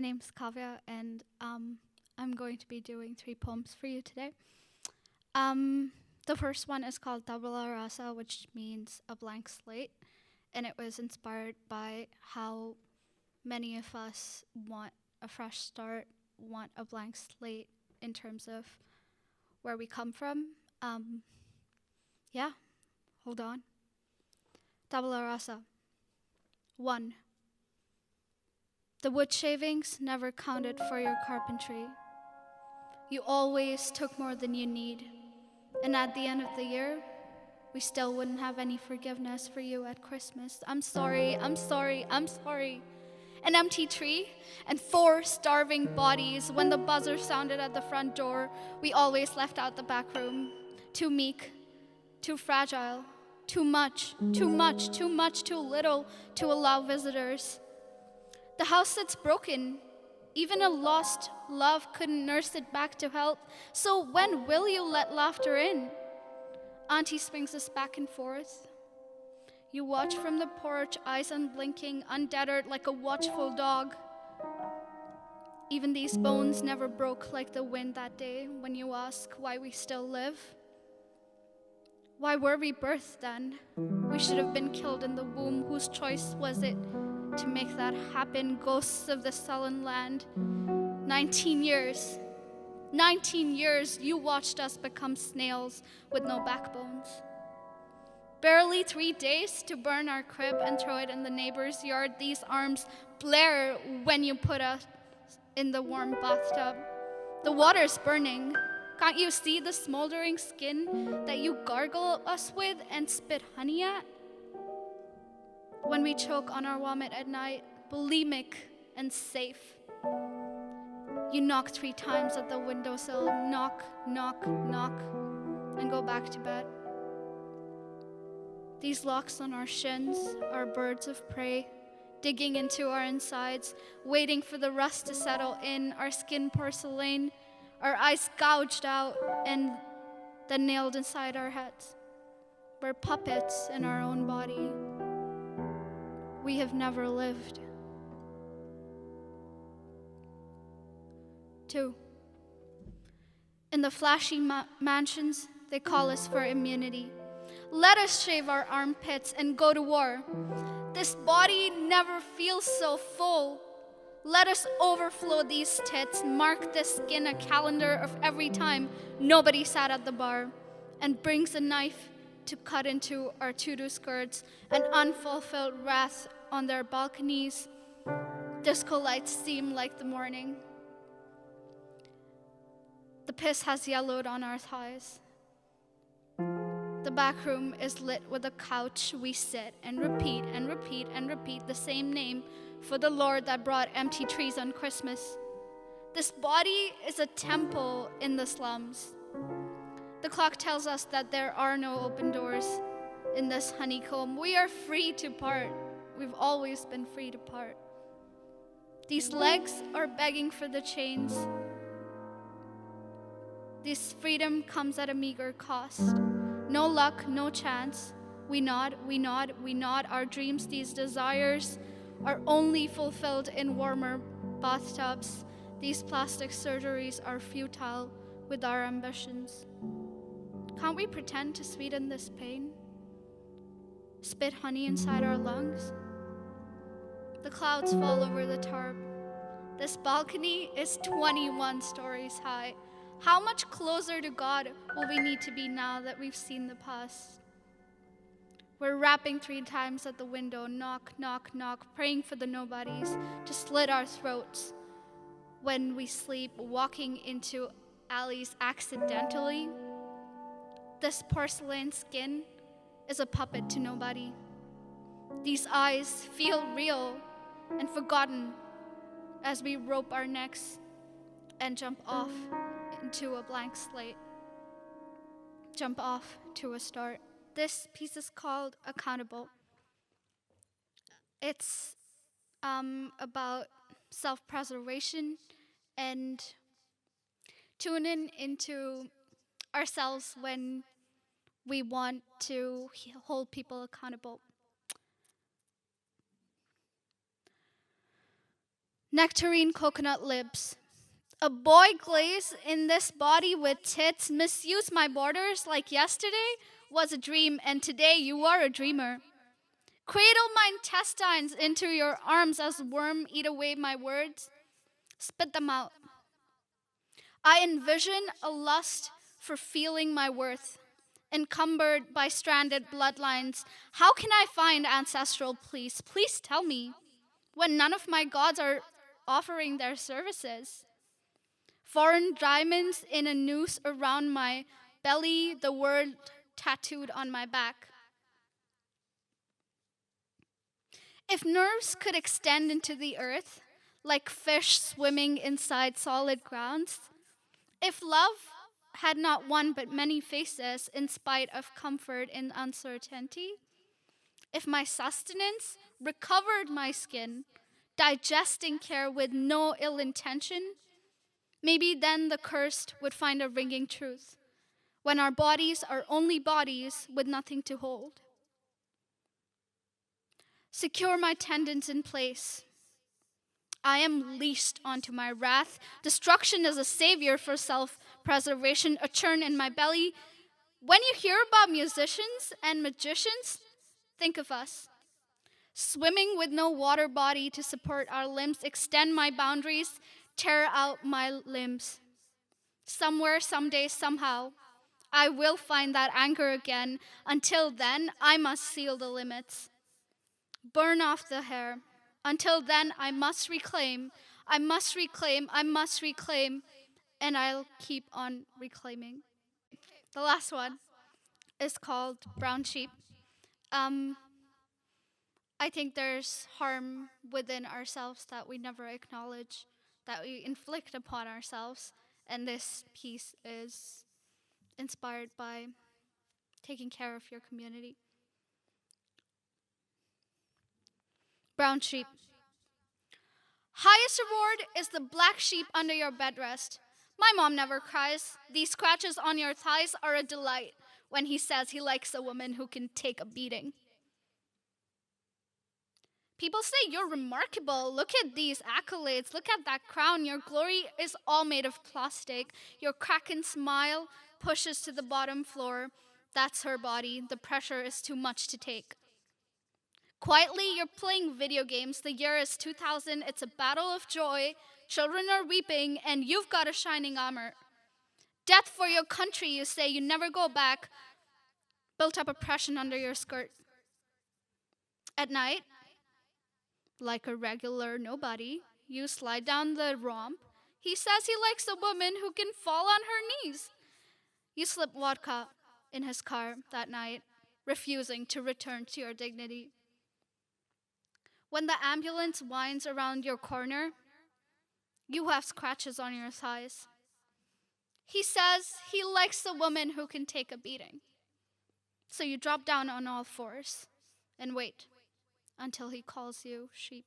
name's Kavya, and I'm going to be doing 3 poems for you today. The first one is called Tabula Rasa, which means a blank slate, and it was inspired by how many of us want a fresh start, want a blank slate in terms of where we come from. Hold on. Tabula Rasa. 1. The wood shavings never counted for your carpentry. You always took more than you need. And at the end of the year, we still wouldn't have any forgiveness for you at Christmas. I'm sorry. An empty tree and 4 starving bodies. When the buzzer sounded at the front door, we always left out the back room. Too meek, too fragile, too much, too little to allow visitors. The house that's broken, even a lost love couldn't nurse it back to health. So when will you let laughter in? Auntie swings us back and forth. You watch from the porch, eyes unblinking, undeterred like a watchful dog. Even these bones never broke like the wind that day when you ask why we still live. Why were we birthed then? We should have been killed in the womb. Whose choice was it to make that happen? Ghosts of the sullen land. 19 years. 19 years you watched us become snails with no backbones. Barely 3 days to burn our crib and throw it in the neighbor's yard. These arms blare when you put us in the warm bathtub. The water's burning. Can't you see the smoldering skin that you gargle us with and spit honey at? When we choke on our vomit at night, bulimic and safe. You knock 3 times at the windowsill, knock, knock, knock, and go back to bed. These locks on our shins are birds of prey, digging into our insides, waiting for the rust to settle in, our skin porcelain, our eyes gouged out and then nailed inside our heads. We're puppets in our own body. We have never lived. 2. In the flashy mansions, they call us for immunity. Let us shave our armpits and go to war. This body never feels so full. Let us overflow these tits, mark this skin a calendar of every time nobody sat at the bar and brings a knife to cut into our tutu skirts, an unfulfilled wrath on their balconies. Disco lights seem like the morning. The piss has yellowed on our thighs. The back room is lit with a couch. We sit and repeat and repeat and repeat the same name for the Lord that brought empty trees on Christmas. This body is a temple in the slums. The clock tells us that there are no open doors in this honeycomb. We are free to part. We've always been free to part. These legs are begging for the chains. This freedom comes at a meager cost. No luck, no chance. We nod. Our dreams, these desires, are only fulfilled in warmer bathtubs. These plastic surgeries are futile with our ambitions. Can't we pretend to sweeten this pain? Spit honey inside our lungs? The clouds fall over the tarp. This balcony is 21 stories high. How much closer to God will we need to be now that we've seen the past? We're rapping 3 times at the window, knock, knock, knock, praying for the nobodies to slit our throats when we sleep, walking into alleys accidentally. This porcelain skin is a puppet to nobody. These eyes feel real and forgotten as we rope our necks and jump off into a blank slate. Jump off to a start. This piece is called Accountable. It's about self-preservation and tuning into ourselves when we want to hold people accountable. Nectarine coconut lips. A boy glazed in this body with tits misused my borders like yesterday was a dream, and today you are a dreamer. Cradle my intestines into your arms as worm eat away my words. Spit them out. I envision a lust for feeling my worth, encumbered by stranded bloodlines. How can I find ancestral peace? Please tell me, when none of my gods are offering their services. Foreign diamonds in a noose around my belly, the word tattooed on my back. If nerves could extend into the earth, like fish swimming inside solid grounds, if love had not one but many faces in spite of comfort in uncertainty, if my sustenance recovered my skin, digesting care with no ill intention, maybe then the cursed would find a ringing truth, when our bodies are only bodies with nothing to hold. Secure my tendons in place. I am leashed onto my wrath. Destruction is a savior for self-preservation, a churn in my belly. When you hear about musicians and magicians, think of us. Swimming with no water body to support our limbs, extend my boundaries, tear out my limbs. Somewhere, someday, somehow, I will find that anchor again. Until then, I must seal the limits. Burn off the hair. Until then, I must reclaim, I must reclaim, I must reclaim, and I'll keep on reclaiming. The last one is called Brown Sheep. I think there's harm within ourselves that we never acknowledge, that we inflict upon ourselves, and this piece is inspired by taking care of your community. Brown sheep. Highest reward is the black sheep under your bedrest. My mom never cries. These scratches on your thighs are a delight when he says he likes a woman who can take a beating. People say you're remarkable. Look at these accolades. Look at that crown. Your glory is all made of plastic. Your kraken smile pushes to the bottom floor. That's her body. The pressure is too much to take. Quietly, you're playing video games. The year is 2000. It's a battle of joy. Children are weeping, and you've got a shining armor. Death for your country, you say. You never go back. Built up oppression under your skirt. At night, like a regular nobody, you slide down the romp. He says he likes a woman who can fall on her knees. You slip vodka in his car that night, refusing to return to your dignity. When the ambulance winds around your corner, you have scratches on your thighs. He says he likes a woman who can take a beating. So you drop down on all fours and wait until he calls you sheep.